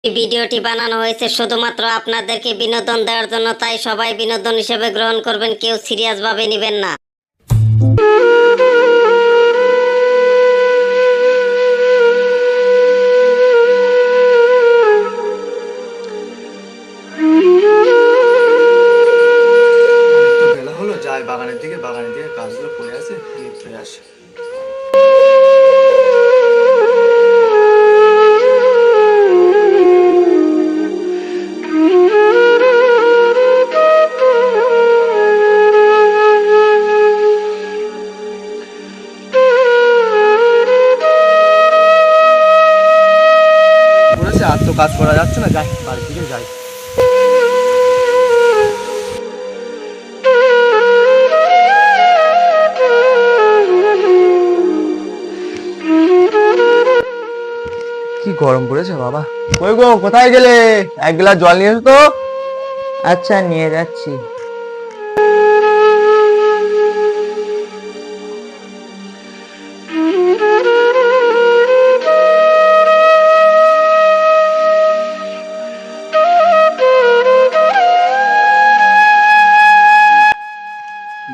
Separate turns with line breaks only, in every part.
এই ভিডিওটি বানানো হয়েছে শুধুমাত্র আপনাদেরকে বিনোদন দেওয়ার জন্য, তাই সবাই বিনোদন হিসেবে গ্রহণ করবেন, কেউ সিরিয়াস ভাবে নেবেন না।
অনেক তো বেলা হলো, যাই বাগানের দিকে কাজগুলো পড়ে আছে, গিয়ে ফিরে আসি। বলেছে আর তো কাজ করা যাচ্ছে না, যাই বাড়ির দিকে যাই। কি গরম পড়েছে বাবা। কই গো, কোথায় গেলে? এক গ্লাস জল নিয়ে এসো তো।
আচ্ছা, নিয়ে যাচ্ছি।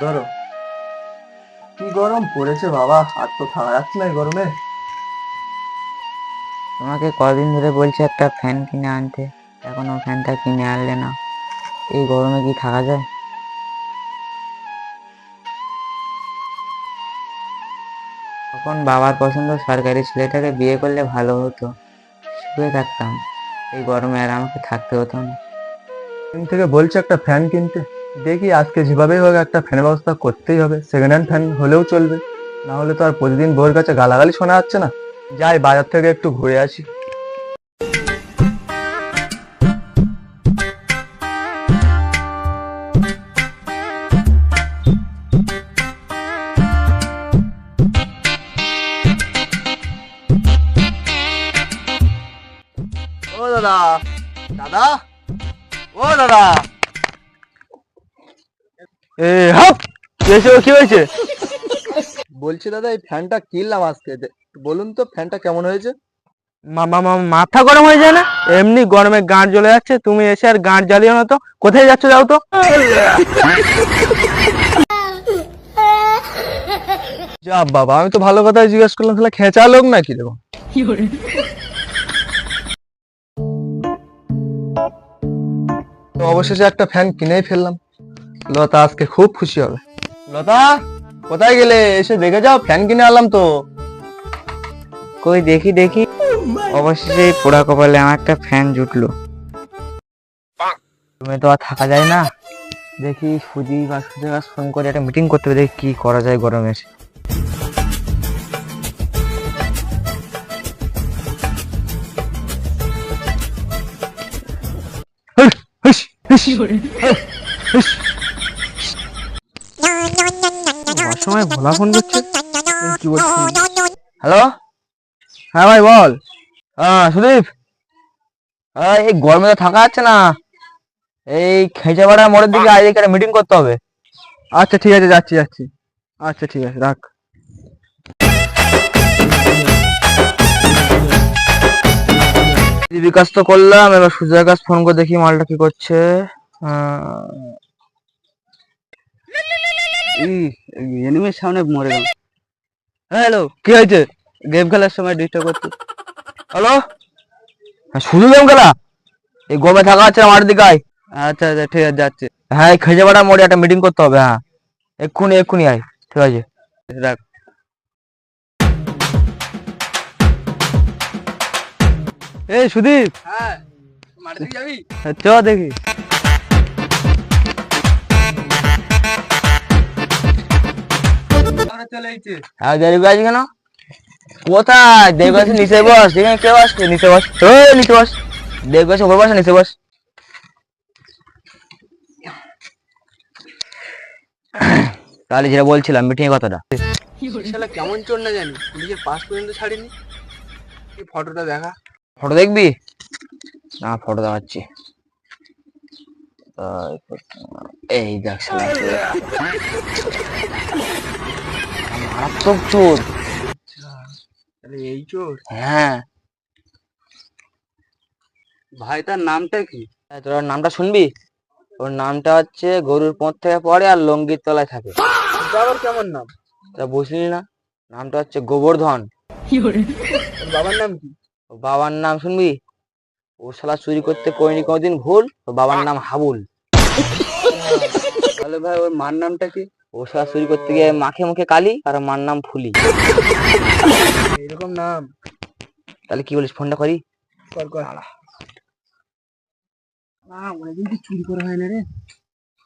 ধরো। কি গরম পড়েছে বাবা, আর তো থাকা যাচ্ছে না এই গরমে।
তোমাকে কদিন ধরে বলছি একটা ফ্যান কিনে আনতে, এখনো ফ্যানটা কিনে আনলে না। এই গরমে কি থাকা যায়? তখন বাবার পছন্দ সরকারি ছেলেটাকে বিয়ে করলে ভালো হতো, শুয়ে থাকতাম। এই গরমে আর আমাকে থাকতে হতো না।
দিন থেকে বলছে একটা ফ্যান কিনতে, দেখি আজকে যেভাবেই হোক একটা ফ্যানের ব্যবস্থা করতেই হবে। সেকেন্ড হ্যান্ড ফ্যান হলেও চলবে, না হলে তো আর প্রতিদিন বউয়ের কাছে গালাগালি শোনা যাচ্ছে না। যাই বাজার থেকে একটু ঘুরে আসি। ও দাদা, দাদা, ও দাদা। এ হাপ, কি হয়েছে? বলছি দাদা, এই ফ্যানটা কিনলাম আজকে, বলুন তো ফ্যানটা কেমন হয়েছে?
মাথা গরম হয়ে যায় না? এমনি গরমে গাঁট জ্বলে যাচ্ছে, তুমি এসে আর গাঁট জ্বালিও না তো। কোথায় যাচ্ছ, যাও তো।
যা বাবা, আমি তো ভালো কথাই জিজ্ঞেস করলাম, তাহলে খেঁচা লোক নাকি দেখো। তো অবশেষে একটা ফ্যান কিনেই ফেললাম। লতা আজকে খুব খুশি হবে। লতা, কোথায় গেলে? এসে দেখে যাও, ফ্যান কিনে আনলাম তো।
কই দেখি দেখি। অবশেষে এই পোড়া কপালে আমার একটা ফ্যান জুটলো। তুমি তো আর থাকা যায় না। দেখি সুজি বা সুজের কাছে ফোন করে একটা মিটিং করতে হবে, দেখি কি করা যায় গরমে।
হুস, হুস, হুস।
সময় ভোলা ফোন করছে, কি বলছি।
হ্যালো, হ্যাঁ ভাই বল। হ্যাঁ সুদীপ, হ্যাঁ এই গরমে তো থাকা যাচ্ছে না, এই খেঁচাপাড়া মোড়ের দিকে আজ একটা মিটিং করতে হবে। আচ্ছা ঠিক আছে, যাচ্ছি যাচ্ছি। আচ্ছা ঠিক আছে, রাখ। বিকাশ তো করলাম, এবার সুজয়ের কাছে ফোন করে দেখি মালটা কি করছে।
এনিমের সামনে মরে গেল।
হ্যালো, কি হয়েছে? গেম খেলার সময় ডিস্টার্ব করতে। হ্যালো, শুধু গেম খেলা? এই গরমে থাকা যাচ্ছে না, মাঠের দিকে আয়। আচ্ছা আচ্ছা ঠিক আছে, যাচ্ছে। হ্যাঁ, এই খেজেপাড়া মোড়ে একটা মিটিং করতে হবে। হ্যাঁ, এক্ষুনি এক্ষুনি আয়। ঠিক আছে, রাখ। এই সুদীপ,
হ্যাঁ, মাঠে দিকে যাবি?
চ দেখি।
চলে এসেছে।
হ্যাঁ, দেরি করে আছি কেন? কোথায় দেরি করে আছি? নিচে বস, এখানে কেউ আসছে? নিচে বস, ওই নিচে বস। দেরি করে উপর বস, নিচে বস। তাহলে যেটা বলছিলাম, মিটিং এর কথাটা।
শালা কেমন চোর না জানি, পুলিশের পাস পর্যন্ত ছাড়িনি। এই ফটোটা দেখা।
ফটো দেখবি? না, ফটো দেখাচ্ছি। এই দেখ শালা, মারাত্মক চোর।
তাহলে এই চোর।
হ্যাঁ, ভাই তার নামটা কি?
তোর নামটা শুনবি? ওর নামটা হচ্ছে গরুর পোঁত থেকে পড়ে আর লঙ্গির তলায় থাকে।
এটা আবার কেমন নাম?
তা বুঝলি না? নামটা হচ্ছে গোবর্ধন।
ওর বাবার নাম কি?
ওর বাবার নাম শুনবি? ও শালা চুরি করতে করিনি কোনোদিন ভুল। ওর বাবার নাম হাবুল।
তাহলে ভাই ওর মার নামটা কি?
ও শালা চুরি করতে গিয়ে মাখে মুখে কালি, আর ওর মার নাম ফুলি।
এরকম নাম?
তাহলে কি বলিস, ফোনটা করি?
কর কর। না অনেকদিন তো চুরি করা হয় না রে,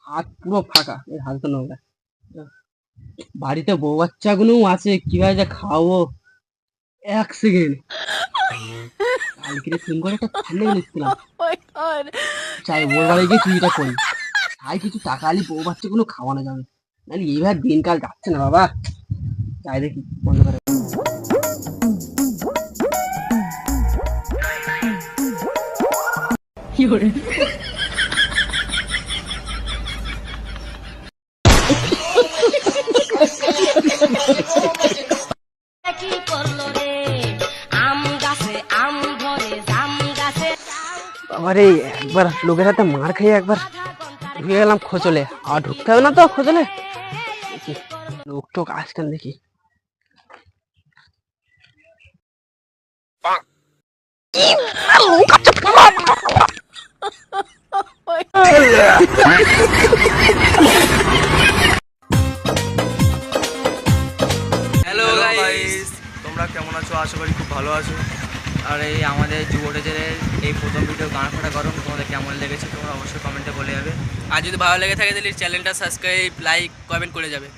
হাত পুরো ফাঁকা, এই হাত তো নোংরা। বাড়িতে বউ বাচ্চা গুলো আছে, কিভাবে যা খাওয়াবো। এক সেকেন্ড, কালকে ফোন করে একটা থামলে লিখছিলাম, চাই ওর বাড়ি গিয়ে চুরিটা করি, তাই কিছু টাকা আলি বউ বাচ্চা গুলো খাওয়ানো যাবে, নাহলে এইবার দিনকাল যাচ্ছে না বাবা। যাই দেখি বন্ধ করে।
কি করলো রে আম গাছে আম ধরে জাম গাছে
বাবারে, একবার লোকের হাতে মার খেয়ে একবার ঢুকে গেলাম খোঁচলে, আর ঢুকতে হবে না তো খোঁচলে। দেখি লোক টোক আসতেন দেখি।
হ্যালো গাইস, তোমরা কেমন আছো? আশা করি খুব ভালো আছো।
আর এই আমাদের যুব টেজের এই প্রথম ভিডিও গান ফাটা গরম তোমাদের কেমন লেগেছে তোমরা অবশ্যই কমেন্টে বলে যাবে।
আর যদি ভালো লেগে থাকে তাহলে চ্যানেলটা সাবস্ক্রাইব লাইক কমেন্ট করে যাবে।